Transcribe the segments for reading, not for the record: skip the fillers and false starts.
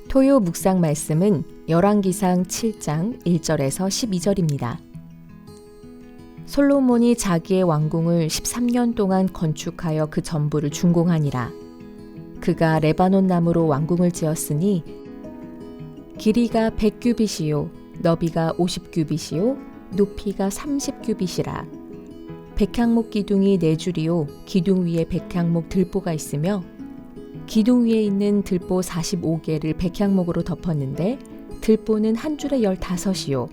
토요 묵상 말씀은 열왕기상 7장 1절에서 12절입니다. 솔로몬이 자기의 왕궁을 13년 동안 건축하여 그 전부를 준공하니라. 그가 레바논 나무로 왕궁을 지었으니 길이가 100규빗이요 너비가 50규빗이요 높이가 30규빗이라. 백향목 기둥이 4줄이요 기둥 위에 백향목 들보가 있으며 기둥 위에 있는 들보 45개를 백향목으로 덮었는데 들보는 한 줄에 15이요.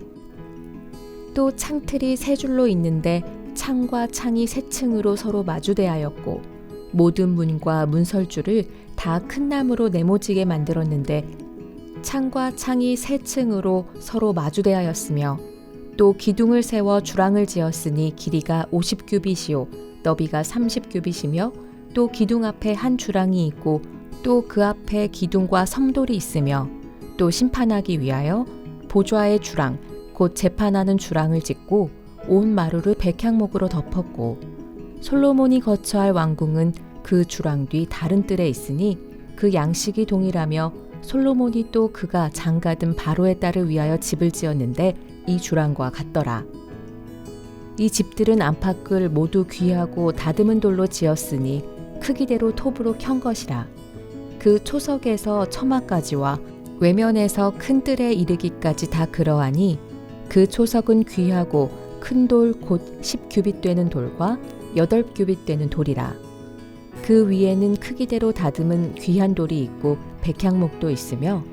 또 창틀이 3줄로 있는데 창과 창이 3층으로 서로 마주대하였고 모든 문과 문설주를 다 큰 나무로 네모지게 만들었는데 창과 창이 3층으로 서로 마주대하였으며 또 기둥을 세워 주랑을 지었으니 길이가 50규빗이요 너비가 30규빗이며 또 기둥 앞에 한 주랑이 있고 또 그 앞에 기둥과 섬돌이 있으며 또 심판하기 위하여 보좌의 주랑 곧 재판하는 주랑을 짓고 온 마루를 백향목으로 덮었고 솔로몬이 거처할 왕궁은 그 주랑 뒤 다른 뜰에 있으니 그 양식이 동일하며 솔로몬이 또 그가 장가든 바로의 딸을 위하여 집을 지었는데 이 주랑과 같더라. 이 집들은 안팎을 모두 귀하고 다듬은 돌로 지었으니 크기대로 톱으로 켠 것이라. 그 초석에서 처마까지와 외면에서 큰 뜰에 이르기까지 다 그러하니 그 초석은 귀하고 큰 돌 곧 10규빗 되는 돌과 8규빗 되는 돌이라. 그 위에는 크기대로 다듬은 귀한 돌이 있고 백향목도 있으며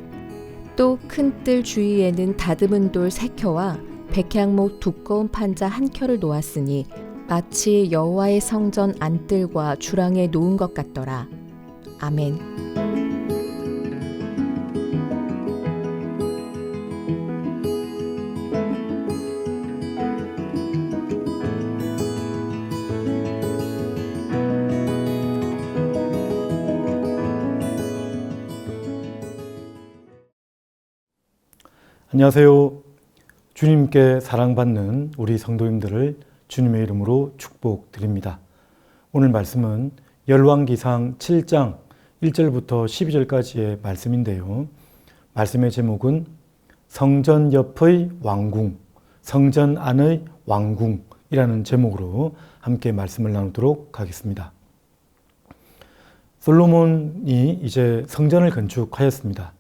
또 큰 뜰 주위에는 다듬은 돌 3켜와 백향목 두꺼운 판자 1켜를 놓았으니 마치 여호와의 성전 안뜰과 주랑에 놓은 것 같더라. 아멘. 안녕하세요. 주님께 사랑받는 우리 성도님들을 주님의 이름으로 축복드립니다. 오늘 말씀은 열왕기상 7장 1절부터 12절까지의 말씀인데요. 말씀의 제목은 성전 옆의 왕궁, 성전 안의 왕궁이라는 제목으로 함께 말씀을 나누도록 하겠습니다. 솔로몬이 이제 성전을 건축하였습니다.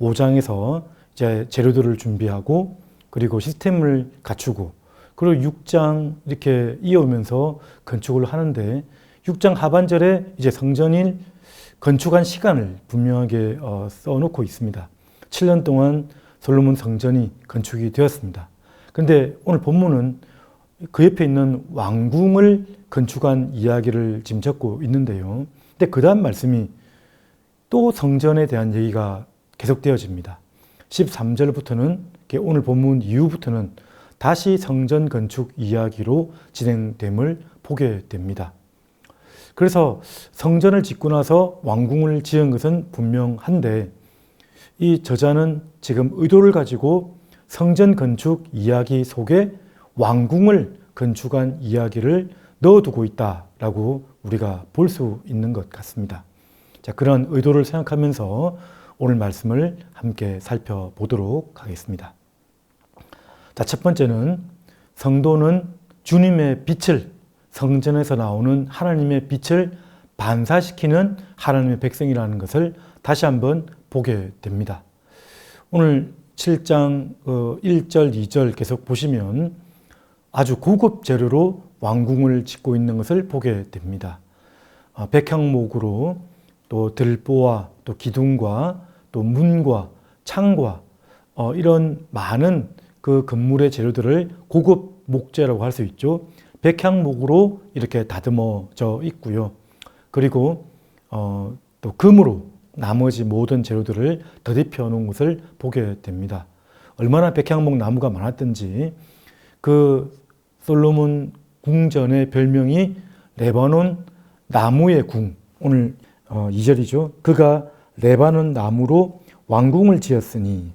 5장에서 이제 재료들을 준비하고 그리고 시스템을 갖추고 그리고 6장 이렇게 이어오면서 건축을 하는데 6장 하반절에 이제 성전을 건축한 시간을 분명하게 써놓고 있습니다. 7년 동안 솔로몬 성전이 건축이 되었습니다. 그런데 오늘 본문은 그 옆에 있는 왕궁을 건축한 이야기를 지금 적고 있는데요. 근데 그 다음 말씀이 또 성전에 대한 얘기가 계속되어집니다. 13절부터는 오늘 본문 이후부터는 다시 성전 건축 이야기로 진행됨을 보게 됩니다. 그래서 성전을 짓고 나서 왕궁을 지은 것은 분명한데 이 저자는 지금 의도를 가지고 성전 건축 이야기 속에 왕궁을 건축한 이야기를 넣어두고 있다라고 우리가 볼 수 있는 것 같습니다. 자, 그런 의도를 생각하면서 오늘 말씀을 함께 살펴보도록 하겠습니다. 자, 첫 번째는 성도는 주님의 빛을, 성전에서 나오는 하나님의 빛을 반사시키는 하나님의 백성이라는 것을 다시 한번 보게 됩니다. 오늘 7장 1절, 2절 계속 보시면 아주 고급 재료로 왕궁을 짓고 있는 것을 보게 됩니다. 백향목으로 또 들보와 또 기둥과 또 문과 창과 이런 많은 그 건물의 재료들을 고급 목재라고 할 수 있죠. 백향목으로 이렇게 다듬어져 있고요. 그리고 또 금으로 나머지 모든 재료들을 더듬혀 놓은 것을 보게 됩니다. 얼마나 백향목 나무가 많았던지 그 솔로몬 궁전의 별명이 레바논 나무의 궁. 오늘 2절이죠. 그가 레바논 나무로 왕궁을 지었으니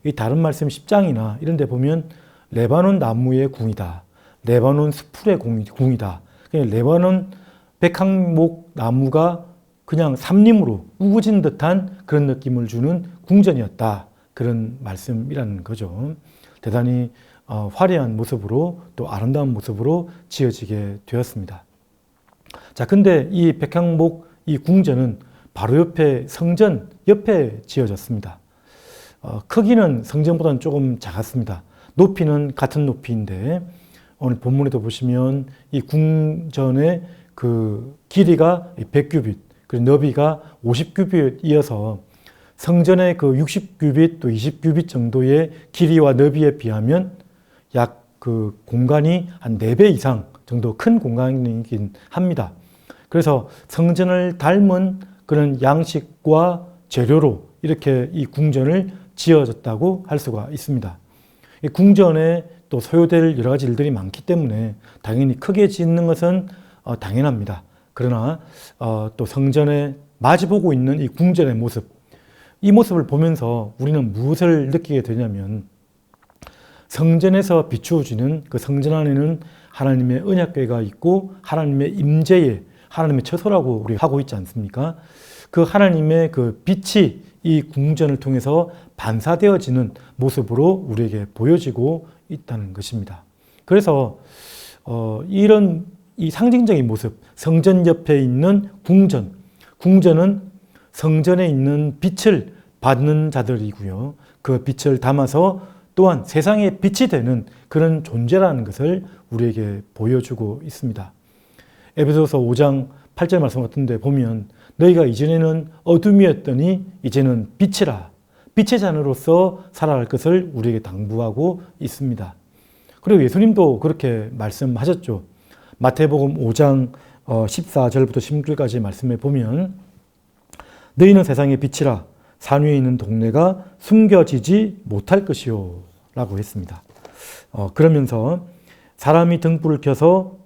이 다른 말씀 10장이나 이런 데 보면 레바논 나무의 궁이다. 레바논 수풀의 궁이다. 레바논 백향목 나무가 그냥 삼림으로 우거진 듯한 그런 느낌을 주는 궁전이었다. 그런 말씀이라는 거죠. 대단히 화려한 모습으로 또 아름다운 모습으로 지어지게 되었습니다. 자, 근데 이 백향목 이 궁전은 바로 옆에 성전 옆에 지어졌습니다. 크기는 성전보다는 조금 작았습니다. 높이는 같은 높이인데 오늘 본문에도 보시면 이 궁전의 그 길이가 100규빗, 그리고 너비가 50규빗이어서 성전의 그 60규빗 또 20규빗 정도의 길이와 너비에 비하면 약 그 공간이 한 4배 이상 정도 큰 공간이긴 합니다. 그래서 성전을 닮은 그런 양식과 재료로 이렇게 이 궁전을 지어졌다고 할 수가 있습니다. 이 궁전에 또 소요될 여러 가지 일들이 많기 때문에 당연히 크게 짓는 것은 당연합니다. 그러나 또 성전에 마주보고 있는 이 궁전의 모습, 이 모습을 보면서 우리는 무엇을 느끼게 되냐면 성전에서 비추어지는 그 성전 안에는 하나님의 언약궤가 있고 하나님의 임재에 하나님의 처소라고 우리 하고 있지 않습니까? 그 하나님의 그 빛이 이 궁전을 통해서 반사되어지는 모습으로 우리에게 보여지고 있다는 것입니다. 그래서 이런 이 상징적인 모습, 성전 옆에 있는 궁전, 궁전은 성전에 있는 빛을 받는 자들이고요. 그 빛을 담아서 또한 세상에 빛이 되는 그런 존재라는 것을 우리에게 보여주고 있습니다. 에베소서 5장 8절 말씀 같은데 보면 너희가 이전에는 어둠이었더니 이제는 빛이라, 빛의 자녀로서 살아갈 것을 우리에게 당부하고 있습니다. 그리고 예수님도 그렇게 말씀하셨죠. 마태복음 5장 14절부터 16절까지 말씀해 보면 너희는 세상의 빛이라 산 위에 있는 동네가 숨겨지지 못할 것이요 라고 했습니다. 그러면서 사람이 등불을 켜서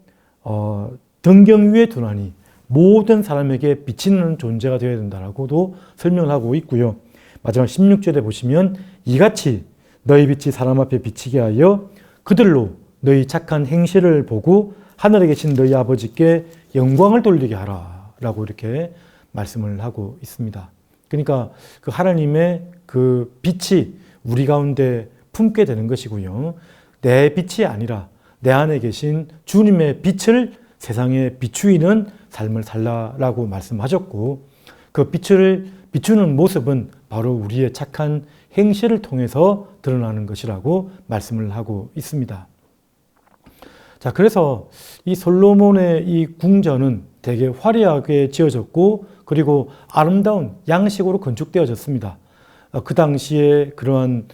등경 위에 두나니 모든 사람에게 비치는 존재가 되어야 된다라고도 설명을 하고 있고요. 마지막 16절에 보시면 이같이 너희 빛이 사람 앞에 비치게 하여 그들로 너희 착한 행실을 보고 하늘에 계신 너희 아버지께 영광을 돌리게 하라 라고 이렇게 말씀을 하고 있습니다. 그러니까 그 하나님의 그 빛이 우리 가운데 품게 되는 것이고요. 내 빛이 아니라 내 안에 계신 주님의 빛을 세상에 비추이는 삶을 살라라고 말씀하셨고 그 빛을 비추는 모습은 바로 우리의 착한 행실을 통해서 드러나는 것이라고 말씀을 하고 있습니다. 자, 그래서 이 솔로몬의 이 궁전은 되게 화려하게 지어졌고 그리고 아름다운 양식으로 건축되어졌습니다. 그 당시에 그러한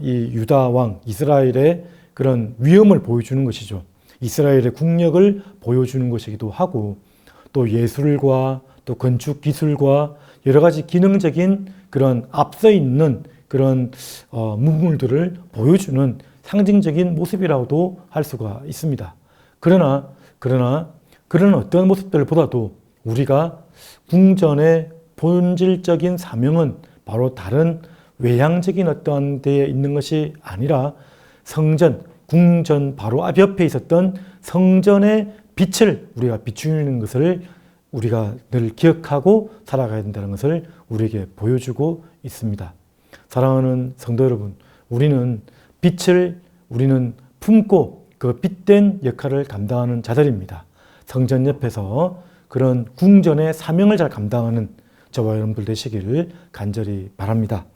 이 유다 왕 이스라엘의 그런 위엄을 보여주는 것이죠. 이스라엘의 국력을 보여주는 것이기도 하고 또 예술과 또 건축 기술과 여러 가지 기능적인 그런 앞서 있는 그런 문물들을 보여주는 상징적인 모습이라고도 할 수가 있습니다. 그러나 그런 어떤 모습들보다도 우리가 궁전의 본질적인 사명은 바로 다른 외향적인 어떠한 데에 있는 것이 아니라 성전, 궁전 바로 앞 옆에 있었던 성전의 빛을 우리가 비추는 것을 우리가 늘 기억하고 살아가야 된다는 것을 우리에게 보여주고 있습니다. 사랑하는 성도 여러분, 우리는 빛을 우리는 품고 그 빛된 역할을 감당하는 자들입니다. 성전 옆에서 그런 궁전의 사명을 잘 감당하는 저와 여러분들 되시기를 간절히 바랍니다.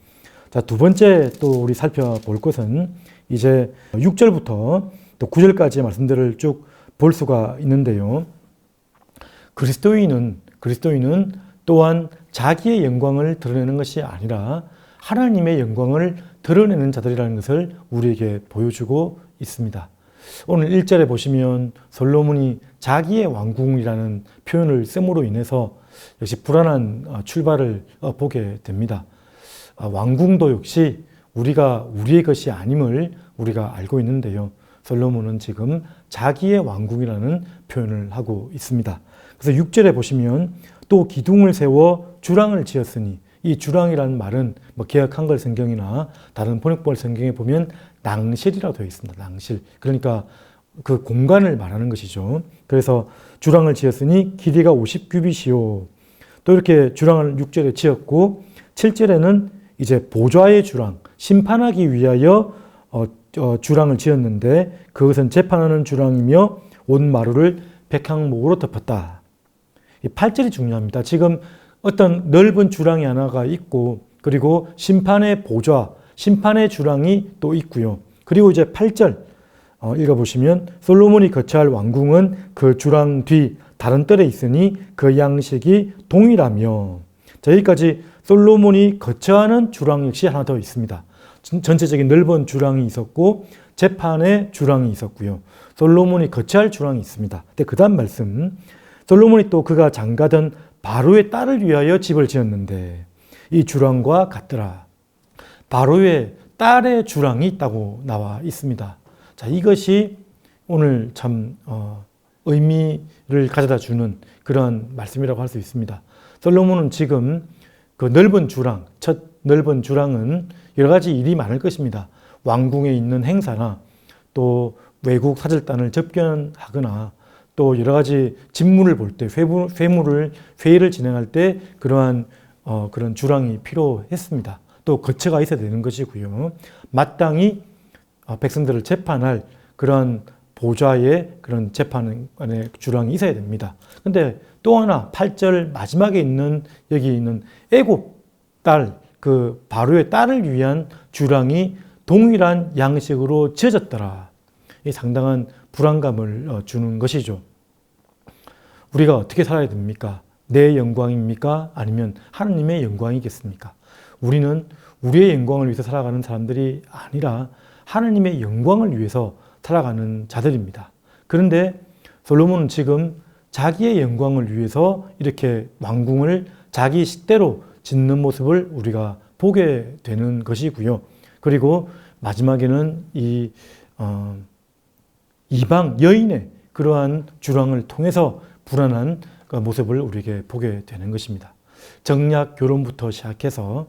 자, 두 번째 또 우리 살펴볼 것은 이제 6절부터 또 9절까지의 말씀들을 쭉 볼 수가 있는데요. 그리스도인은 또한 자기의 영광을 드러내는 것이 아니라 하나님의 영광을 드러내는 자들이라는 것을 우리에게 보여주고 있습니다. 오늘 1절에 보시면 솔로몬이 자기의 왕궁이라는 표현을 씀으로 인해서 역시 불안한 출발을 보게 됩니다. 왕궁도 역시 우리의 것이 아님을 우리가 알고 있는데요. 솔로몬은 지금 자기의 왕궁이라는 표현을 하고 있습니다. 그래서 6절에 보시면 또 기둥을 세워 주랑을 지었으니 이 주랑이라는 말은 개역 한글 성경이나 다른 번역본 성경에 보면 낭실이라고 되어 있습니다. 낭실. 그러니까 그 공간을 말하는 것이죠. 그래서 주랑을 지었으니 길이가 50규빗이요. 또 이렇게 주랑을 6절에 지었고 7절에는 이제 보좌의 주랑, 심판하기 위하여 주랑을 지었는데 그것은 재판하는 주랑이며 온 마루를 백향목으로 덮었다. 이 8절이 중요합니다. 지금 어떤 넓은 주랑이 하나가 있고 그리고 심판의 보좌, 심판의 주랑이 또 있고요. 그리고 이제 8절 읽어보시면 솔로몬이 거처할 왕궁은 그 주랑 뒤 다른 뜰에 있으니 그 양식이 동일하며. 자, 여기까지 솔로몬이 거처하는 주랑 역시 하나 더 있습니다. 전체적인 넓은 주랑이 있었고 재판의 주랑이 있었고요. 솔로몬이 거처할 주랑이 있습니다. 근데 그 다음 말씀, 솔로몬이 또 그가 장가던 바로의 딸을 위하여 집을 지었는데 이 주랑과 같더라. 바로의 딸의 주랑이 있다고 나와 있습니다. 자, 이것이 오늘 참 의미를 가져다 주는 그런 말씀이라고 할 수 있습니다. 솔로몬은 지금 그 넓은 주랑, 첫 넓은 주랑은 여러 가지 일이 많을 것입니다. 왕궁에 있는 행사나 또 외국 사절단을 접견하거나 또 여러 가지 직무를 볼 때, 회의를 진행할 때 그러한 그런 주랑이 필요했습니다. 또 거처가 있어야 되는 것이고요. 마땅히 백성들을 재판할 그런 보좌의 그런 재판의 주랑이 있어야 됩니다. 근데 또 하나 8절 마지막에 있는 여기 있는 애굽 딸, 그 바로의 딸을 위한 주랑이 동일한 양식으로 지어졌더라. 이 상당한 불안감을 주는 것이죠. 우리가 어떻게 살아야 됩니까? 내 영광입니까? 아니면 하나님의 영광이겠습니까? 우리는 우리의 영광을 위해서 살아가는 사람들이 아니라 하나님의 영광을 위해서 살아가는 자들입니다. 그런데 솔로몬은 지금 자기의 영광을 위해서 이렇게 왕궁을 자기 식대로 짓는 모습을 우리가 보게 되는 것이고요. 그리고 마지막에는 이 이방 여인의 그러한 주랑을 통해서 불안한 모습을 우리에게 보게 되는 것입니다. 정략 결혼부터 시작해서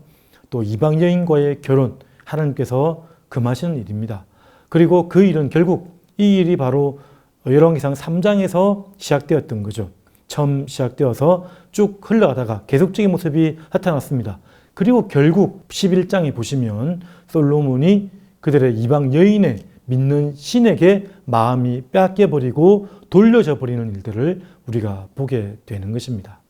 또 이방 여인과의 결혼, 하나님께서 금하시는 일입니다. 그리고 그 일은 결국 이 일이 바로 열왕기상 3장에서 시작되었던 거죠. 처음 시작되어서 쭉 흘러가다가 계속적인 모습이 나타났습니다. 그리고 결국 11장에 보시면 솔로몬이 그들의 이방 여인의 믿는 신에게 마음이 빼앗겨버리고 돌려져 버리는 일들을 우리가 보게 되는 것입니다.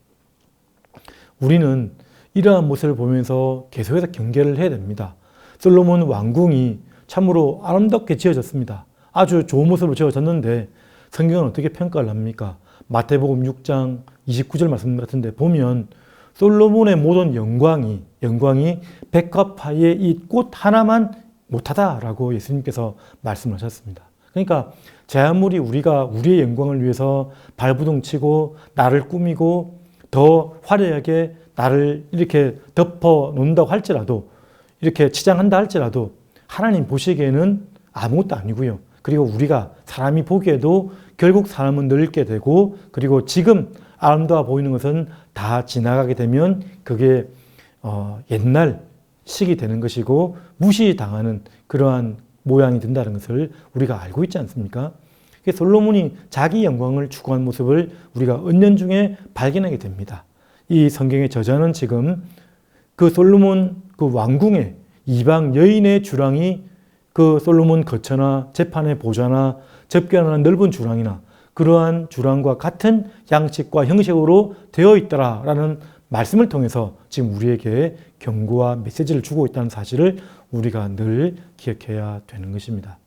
우리는 이러한 모습을 보면서 계속해서 경계를 해야 됩니다. 솔로몬 왕궁이 참으로 아름답게 지어졌습니다. 아주 좋은 모습으로 지어졌는데 성경은 어떻게 평가를 합니까? 마태복음 6장 29절 말씀 같은데 보면 솔로몬의 모든 영광이 백합화의 이 꽃 하나만 못하다라고 예수님께서 말씀하셨습니다. 그러니까 제 아무리 우리가 우리의 영광을 위해서 발부둥 치고 나를 꾸미고 더 화려하게 나를 이렇게 덮어 놓는다고 할지라도 이렇게 치장한다 할지라도 하나님 보시기에는 아무것도 아니고요. 그리고 우리가 사람이 보기에도 결국 사람은 늙게 되고 그리고 지금 아름다워 보이는 것은 다 지나가게 되면 그게 옛날 식이 되는 것이고 무시당하는 그러한 모양이 된다는 것을 우리가 알고 있지 않습니까? 솔로몬이 자기 영광을 추구한 모습을 우리가 은연중에 발견하게 됩니다. 이 성경의 저자는 지금 그 솔로몬 그 왕궁의 이방 여인의 주랑이 그 솔로몬 거처나 재판의 보좌나 접견하는 넓은 주랑이나 그러한 주랑과 같은 양식과 형식으로 되어 있더라라는 말씀을 통해서 지금 우리에게 경고와 메시지를 주고 있다는 사실을 우리가 늘 기억해야 되는 것입니다.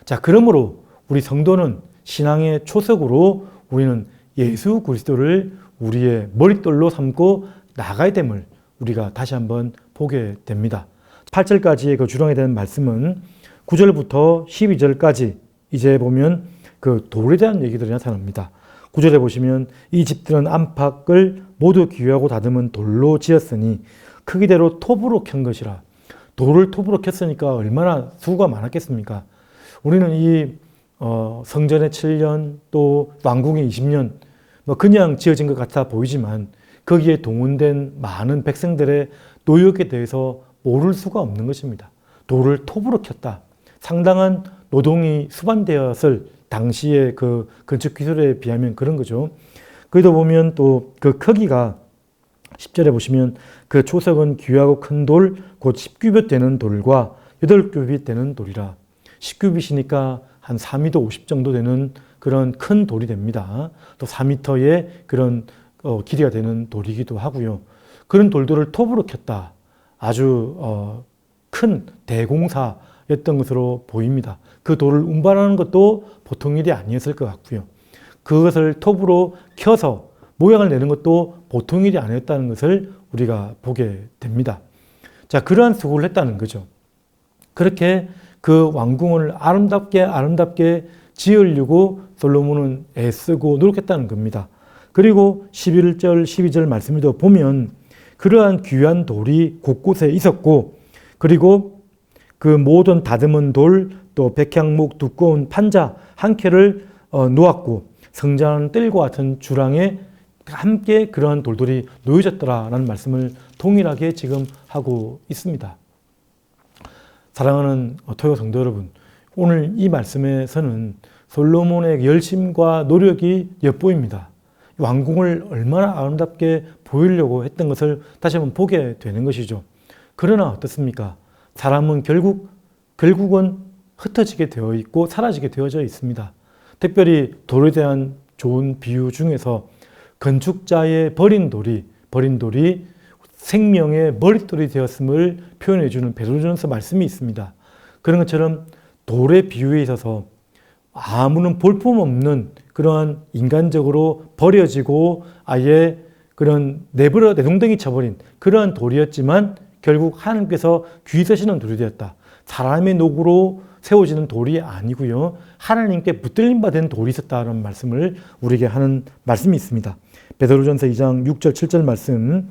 자, 그러므로 우리 성도는 신앙의 초석으로 우리는 예수 그리스도를 우리의 머릿돌로 삼고 나가야 됨을 우리가 다시 한번 보게 됩니다. 8절까지의 그 주랑에 대한 말씀은 9절부터 12절까지 이제 보면 그 돌에 대한 얘기들이 나타납니다. 9절에 보시면 이 집들은 안팎을 모두 귀하고 다듬은 돌로 지었으니 크기대로 톱으로 켠 것이라. 돌을 톱으로 켰으니까 얼마나 수고가 많았겠습니까? 우리는 이 성전의 7년 또 왕궁의 20년 그냥 지어진 것 같아 보이지만 거기에 동원된 많은 백성들의 노역에 대해서 모를 수가 없는 것입니다. 돌을 톱으로 켰다. 상당한 노동이 수반되었을 당시의 그 건축 기술에 비하면 그런 거죠. 거기도 보면 또 그 크기가 10절에 보시면 그 초석은 귀하고 큰 돌, 곧 10규빗 되는 돌과 8규빗 되는 돌이라. 10규빗이니까 한 4m 50 정도 되는 그런 큰 돌이 됩니다. 또 4m의 그런 길이가 되는 돌이기도 하고요. 그런 돌들을 톱으로 켰다. 아주 큰 대공사였던 것으로 보입니다. 그 돌을 운반하는 것도 보통 일이 아니었을 것 같고요. 그것을 톱으로 켜서 모양을 내는 것도 보통 일이 아니었다는 것을 우리가 보게 됩니다. 자, 그러한 수고를 했다는 거죠. 그렇게 그 왕궁을 아름답게 지으려고 솔로몬은 애쓰고 노력했다는 겁니다. 그리고 11절, 12절 말씀에도 보면 그러한 귀한 돌이 곳곳에 있었고, 그리고 그 모든 다듬은 돌, 또 백향목 두꺼운 판자 한 켜를 놓았고, 성장하는 뜰과 같은 주랑에 함께 그러한 돌들이 놓여졌더라라는 말씀을 동일하게 지금 하고 있습니다. 사랑하는 토요 성도 여러분, 오늘 이 말씀에서는 솔로몬의 열심과 노력이 엿보입니다. 왕궁을 얼마나 아름답게 보이려고 했던 것을 다시 한번 보게 되는 것이죠. 그러나 어떻습니까? 사람은 결국은 흩어지게 되어 있고 사라지게 되어져 있습니다. 특별히 돌에 대한 좋은 비유 중에서 건축자의 버린 돌이 생명의 머릿돌이 되었음을 표현해 주는 베드로전서 말씀이 있습니다. 그런 것처럼 돌의 비유에 있어서 아무런 볼품없는 그러한 인간적으로 버려지고 아예 그런 내동댕이 쳐버린 그러한 돌이었지만 결국 하나님께서 귀 서시는 돌이 되었다. 사람의 녹으로 세워지는 돌이 아니고요. 하나님께 붙들림 받은 돌이 있었다는 말씀을 우리에게 하는 말씀이 있습니다. 베드로전서 2장 6절 7절 말씀,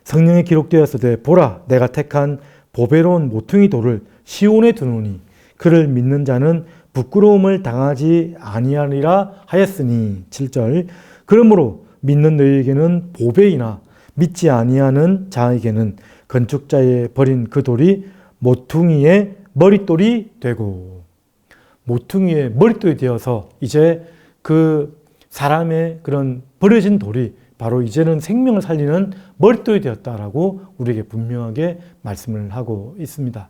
성령에 기록되었으되 보라 내가 택한 보배로운 모퉁이 돌을 시온에 두노니 그를 믿는 자는 부끄러움을 당하지 아니하리라 하였으니. 7절, 그러므로 믿는 너희에게는 보배이나 믿지 아니하는 자에게는 건축자의 버린 그 돌이 모퉁이의 머릿돌이 되고, 모퉁이의 머릿돌이 되어서 이제 그 사람의 그런 버려진 돌이 바로 이제는 생명을 살리는 머릿돌이 되었다라고 우리에게 분명하게 말씀을 하고 있습니다.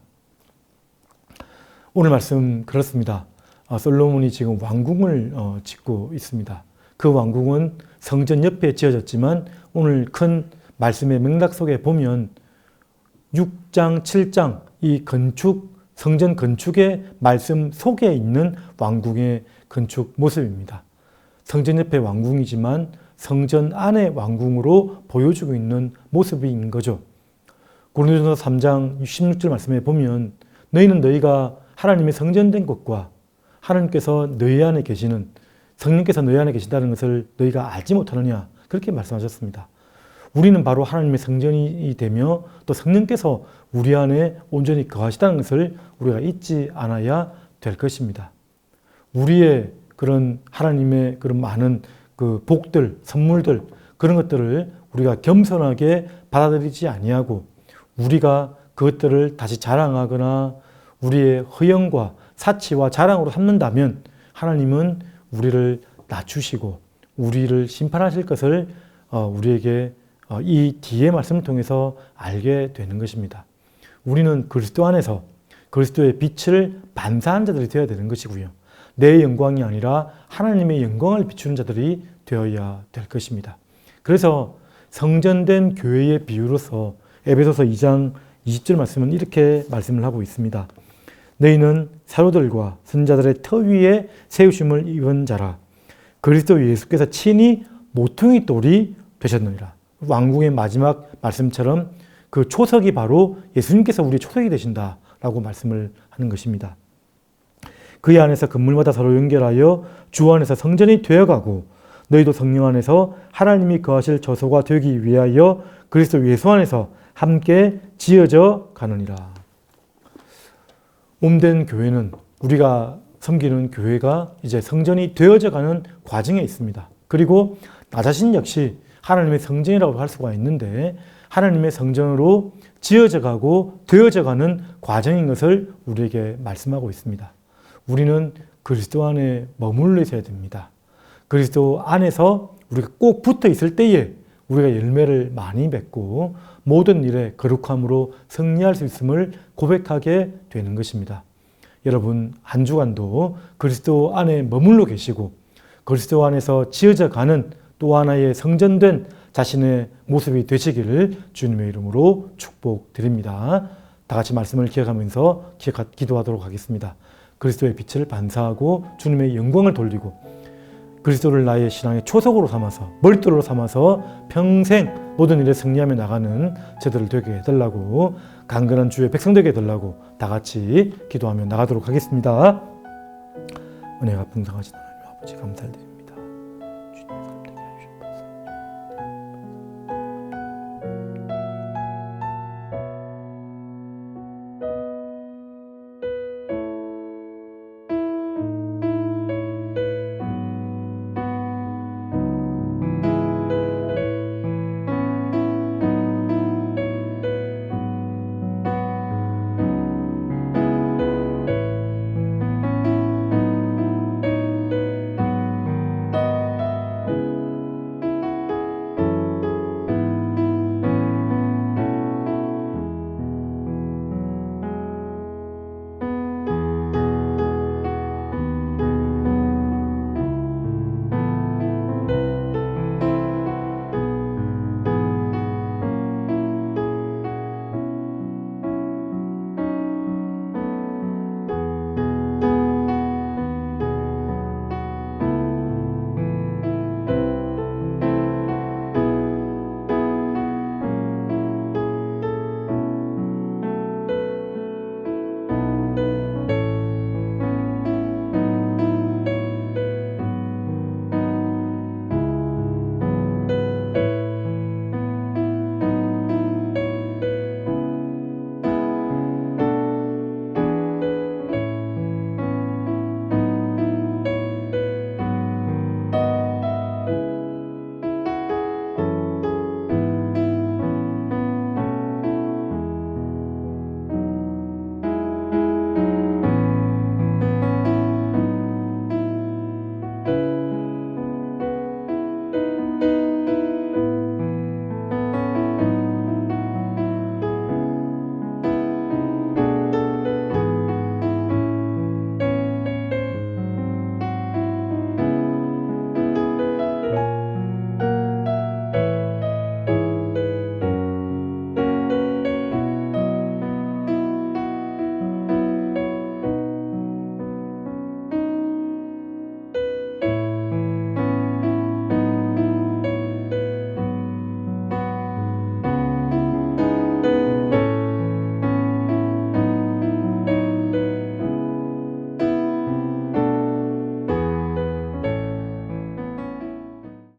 오늘 말씀 그렇습니다. 솔로몬이 지금 왕궁을 짓고 있습니다. 그 왕궁은 성전 옆에 지어졌지만 오늘 큰 말씀의 맥락 속에 보면 6장, 7장 이 성전 건축의 말씀 속에 있는 왕궁의 건축 모습입니다. 성전 옆에 왕궁이지만 성전 안의 왕궁으로 보여주고 있는 모습인 거죠. 고린도전서 3장 16절 말씀에 보면 너희는 너희가 하나님의 성전된 것과 하나님께서 너희 안에 계시는 성령께서 너희 안에 계신다는 것을 너희가 알지 못하느냐 그렇게 말씀하셨습니다. 우리는 바로 하나님의 성전이 되며 또 성령께서 우리 안에 온전히 거하시다는 것을 우리가 잊지 않아야 될 것입니다. 우리의 그런 하나님의 그런 많은 그 복들, 선물들 그런 것들을 우리가 겸손하게 받아들이지 아니하고 우리가 그것들을 다시 자랑하거나 우리의 허영과 사치와 자랑으로 삼는다면 하나님은 우리를 낮추시고 우리를 심판하실 것을 우리에게 이 뒤의 말씀을 통해서 알게 되는 것입니다. 우리는 그리스도 안에서 그리스도의 빛을 반사한 자들이 되어야 되는 것이고요. 내 영광이 아니라 하나님의 영광을 비추는 자들이 되어야 될 것입니다. 그래서 성전된 교회의 비유로서 에베소서 2장 20절 말씀은 이렇게 말씀을 하고 있습니다. 너희는 사도들과 선지자들의 터 위에 세우심을 입은 자라. 그리스도 예수께서 친히 모퉁이 돌이 되셨느니라. 왕궁의 마지막 말씀처럼 그 초석이 바로 예수님께서 우리의 초석이 되신다라고 말씀을 하는 것입니다. 그의 안에서 건물마다 서로 연결하여 주 안에서 성전이 되어가고 너희도 성령 안에서 하나님이 거하실 저소가 되기 위하여 그리스도 예수 안에서 함께 지어져 가느니라. 몸된 교회는 우리가 섬기는 교회가 이제 성전이 되어져 가는 과정에 있습니다. 그리고 나 자신 역시 하나님의 성전이라고 할 수가 있는데 하나님의 성전으로 지어져 가고 되어져 가는 과정인 것을 우리에게 말씀하고 있습니다. 우리는 그리스도 안에 머물러 있어야 됩니다. 그리스도 안에서 우리가 꼭 붙어 있을 때에 우리가 열매를 많이 맺고 모든 일에 거룩함으로 승리할 수 있음을 고백하게 되는 것입니다. 여러분, 한 주간도 그리스도 안에 머물러 계시고 그리스도 안에서 지어져 가는 또 하나의 성전된 자신의 모습이 되시기를 주님의 이름으로 축복드립니다. 다 같이 말씀을 기억하면서 기도하도록 하겠습니다. 그리스도의 빛을 반사하고 주님의 영광을 돌리고 그리스도를 나의 신앙의 초석으로 삼아서 머릿돌로 삼아서 평생 모든 일에 승리하며 나가는 저들을 되게 해달라고, 강건한 주의 백성 되게 해달라고 다 같이 기도하며 나가도록 하겠습니다. 은혜가 풍성하신 하나님 아버지 감사드립니다.